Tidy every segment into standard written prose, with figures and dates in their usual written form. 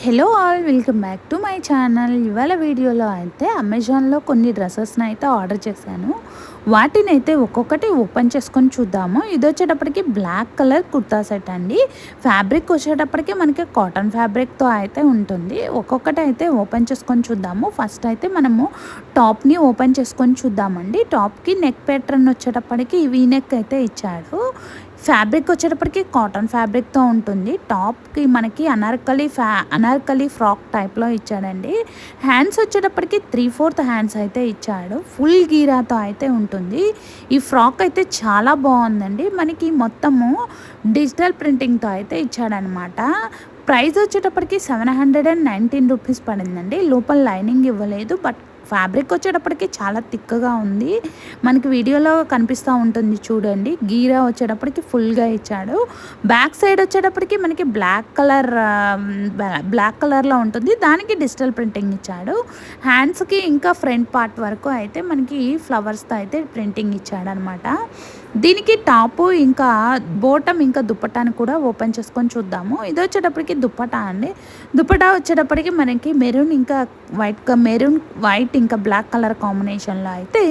Hello all, welcome back to my channel. ఇవాళ వీడియోలో అయితే అమెజాన్లో కొన్ని డ్రెస్సెస్ని అయితే ఆర్డర్ చేశాను. వాటిని అయితే ఒక్కొక్కటి ఓపెన్ చేసుకొని చూద్దాము. ఇది వచ్చేటప్పటికి బ్లాక్ కలర్ కుర్తా సెట్ అండి. ఫ్యాబ్రిక్ వచ్చేటప్పటికి మనకి కాటన్ ఫ్యాబ్రిక్తో అయితే ఉంటుంది. ఒక్కొక్కటి అయితే ఓపెన్ చేసుకొని చూద్దాము. ఫస్ట్ అయితే మనము టాప్ని ఓపెన్ చేసుకొని చూద్దామండి. టాప్కి నెక్ ప్యాటర్న్ వచ్చేటప్పటికి వీ నెక్ అయితే ఇచ్చాడు. ఫ్యాబ్రిక్ వచ్చేటప్పటికి కాటన్ ఫ్యాబ్రిక్తో ఉంటుంది. టాప్కి మనకి అనార్కలి ఫ్రాక్ టైప్లో ఇచ్చాడండి. హ్యాండ్స్ వచ్చేటప్పటికి 3/4 హ్యాండ్స్ అయితే ఇచ్చాడు. ఫుల్ గీరాతో అయితే ఉంటుంది. ఈ ఫ్రాక్ అయితే చాలా బాగుందండి. మనకి మొత్తము డిజిటల్ ప్రింటింగ్తో అయితే ఇచ్చాడనమాట. ప్రైస్ వచ్చేటప్పటికి 719 రూపీస్ పడిందండి. లోపల లైనింగ్ ఇవ్వలేదు, బట్ ఫ్యాబ్రిక్ వచ్చేటప్పటికి చాలా థిక్గా ఉంది. మనకి వీడియోలో కనిపిస్తూ ఉంటుంది చూడండి. గీరా వచ్చేటప్పటికి ఫుల్గా ఇచ్చాడు. బ్యాక్ సైడ్ వచ్చేటప్పటికి మనకి బ్లాక్ కలర్లో ఉంటుంది. దానికి డిజిటల్ ప్రింటింగ్ ఇచ్చాడు. హ్యాండ్స్కి ఇంకా ఫ్రంట్ పార్ట్ వరకు అయితే మనకి ఫ్లవర్స్తో అయితే ప్రింటింగ్ ఇచ్చాడు అనమాట. దీనికి టాపు ఇంకా బోటం ఇంకా దుప్పటాని కూడా ఓపెన్ చేసుకొని చూద్దాము. ఇది వచ్చేటప్పటికి దుప్పటా అండి. దుప్పటా వచ్చేటప్పటికి మనకి మెరూన్ వైట్ ఇంకా బ్లాక్ కలర్ కాంబినేషన్లో అయితే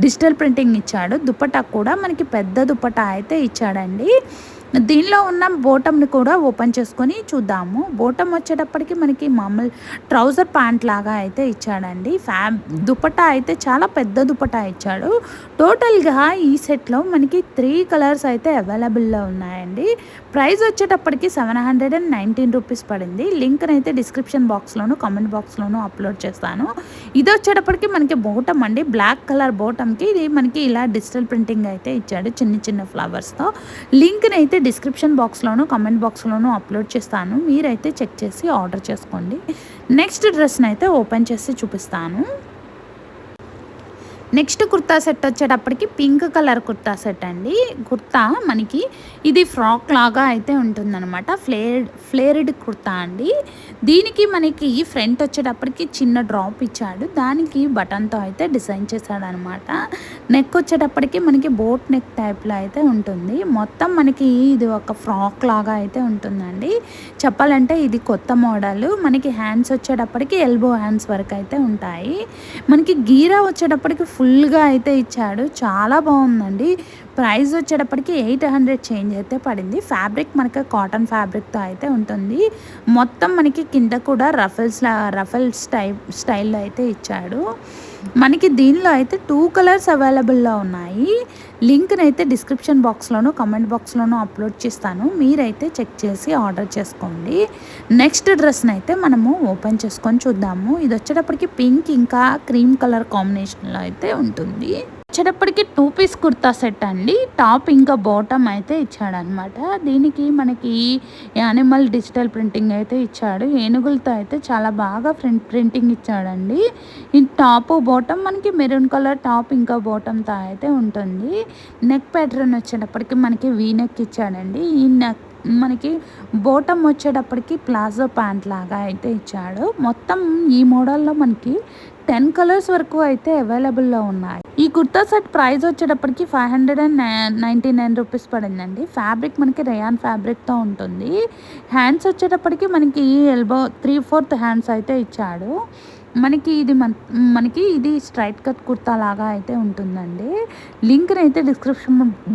డిజిటల్ ప్రింటింగ్ ఇచ్చాడు. దుప్పటా కూడా మనకి పెద్ద దుప్పటా అయితే ఇచ్చాడండి. దీనిలో ఉన్న బోటంని కూడా ఓపెన్ చేసుకొని చూద్దాము. బోటం వచ్చేటప్పటికి మనకి మామూలు ట్రౌజర్ ప్యాంట్ లాగా అయితే ఇచ్చాడండి. దుపట్టా అయితే చాలా పెద్ద దుపట్టా ఇచ్చాడు. టోటల్గా ఈ సెట్లో మనకి 3 కలర్స్ అయితే అవైలబుల్లో ఉన్నాయండి. ప్రైస్ వచ్చేటప్పటికి 719 రూపీస్ పడింది. లింక్ని అయితే డిస్క్రిప్షన్ బాక్స్లోను కామెంట్ బాక్స్లోను అప్లోడ్ చేస్తాను. ఇది వచ్చేటప్పటికి మనకి బోటం అండి. బ్లాక్ కలర్ బోటంకి ఇది మనకి ఇలా డిజిటల్ ప్రింటింగ్ అయితే ఇచ్చాడు చిన్న చిన్న ఫ్లవర్స్తో. లింక్ని అయితే డిస్క్రిప్షన్ బాక్స్లోను కామెంట్ బాక్స్లోను అప్లోడ్ చేస్తాను. మీరైతే చెక్ చేసి ఆర్డర్ చేసుకోండి. నెక్స్ట్ డ్రెస్ని అయితే ఓపెన్ చేసి చూపిస్తాను. నెక్స్ట్ కుర్తా సెట్ వచ్చేటప్పటికి పింక్ కలర్ కుర్తా సెట్ అండి. కుర్తా మనకి ఇది ఫ్రాక్ లాగా అయితే ఉంటుందన్నమాట. ఫ్లేర్డ్ కుర్తా అండి. దీనికి మనకి ఫ్రంట్ వచ్చేటప్పటికి చిన్న డ్రాప్ ఇచ్చాడు. దానికి బటన్తో అయితే డిజైన్ చేశాడనమాట. నెక్ వచ్చేటప్పటికి మనకి బోట్ నెక్ టైప్లో అయితే ఉంటుంది. మొత్తం మనకి ఇది ఒక ఫ్రాక్ లాగా అయితే ఉంటుందండి. చెప్పాలంటే ఇది కొత్త మోడల్. మనకి హ్యాండ్స్ వచ్చేటప్పటికి ఎల్బో హ్యాండ్స్ వరకు అయితే ఉంటాయి. మనకి గీరా వచ్చేటప్పటికి ఫుల్గా అయితే ఇచ్చాడు. చాలా బాగుందండి. ప్రైస్ వచ్చేటప్పటికి 800 చేంజ్ అయితే పడింది. ఫ్యాబ్రిక్ మనకి కాటన్ ఫ్యాబ్రిక్తో అయితే ఉంటుంది. మొత్తం మనకి కింద కూడా రఫల్స్ స్టైల్లో అయితే ఇచ్చాడు. మనకి దీనిలో అయితే 2 కలర్స్ అవైలబుల్లో ఉన్నాయి. లింక్ని అయితే డిస్క్రిప్షన్ బాక్స్లోను కామెంట్ బాక్స్లోను అప్లోడ్ చేస్తాను. మీరైతే చెక్ చేసి ఆర్డర్ చేసుకోండి. నెక్స్ట్ డ్రెస్ని అయితే మనము ఓపెన్ చేసుకొని చూద్దాము. ఇది వచ్చేటప్పటికి పింక్ ఇంకా క్రీమ్ కలర్ కాంబినేషన్లో అయితే ఉంటుంది. వచ్చేటప్పటికి 2 పీస్ కుర్తా సెట్ అండి. టాప్ ఇంకా బాటమ్ అయితే ఇచ్చాడనమాట. దీనికి మనకి యానిమల్ డిజిటల్ ప్రింటింగ్ అయితే ఇచ్చాడు. ఏనుగులతో అయితే చాలా బాగా ప్రింటింగ్ ఇచ్చాడండి. ఈ టాప్ బాటమ్ మనకి మెరూన్ కలర్ టాప్ ఇంకా బాటమ్తో అయితే ఉంటుంది. నెక్ ప్యాటర్న్ వచ్చేటప్పటికి మనకి వీ నెక్ ఇచ్చాడండి. ఈ నెక్ మనకి బోటమ్ వచ్చేటప్పటికి ప్లాజో ప్యాంట్ లాగా అయితే ఇచ్చాడు. మొత్తం ఈ మోడల్లో మనకి 10 కలర్స్ వరకు అయితే అవైలబుల్లో ఉన్నాయి. ఈ కుర్తా సెట్ ప్రైస్ వచ్చేటప్పటికి 599 రూపీస్ పడిందండి. ఫ్యాబ్రిక్ మనకి రేయాన్ ఫ్యాబ్రిక్తో ఉంటుంది. హ్యాండ్స్ వచ్చేటప్పటికి మనకి ఎల్బో 3/4 హ్యాండ్స్ అయితే ఇచ్చాడు. మనకి ఇది స్ట్రైట్ కట్ కుర్తా లాగా అయితే ఉంటుందండి. లింక్ని అయితే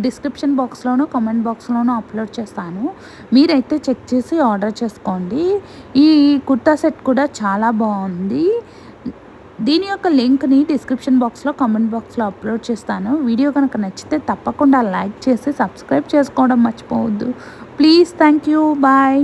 డిస్క్రిప్షన్ బాక్స్లోను కామెంట్ బాక్స్లోను అప్లోడ్ చేస్తాను. మీరైతే చెక్ చేసి ఆర్డర్ చేసుకోండి. ఈ కుర్తా సెట్ కూడా చాలా బాగుంది. దీని యొక్క లింక్ని డిస్క్రిప్షన్ బాక్స్లో కామెంట్ బాక్స్లో అప్లోడ్ చేస్తాను. వీడియో కనుక నచ్చితే తప్పకుండా లైక్ చేసి సబ్స్క్రైబ్ చేసుకోవడం మర్చిపోవద్దు ప్లీజ్. Thank you. బాయ్.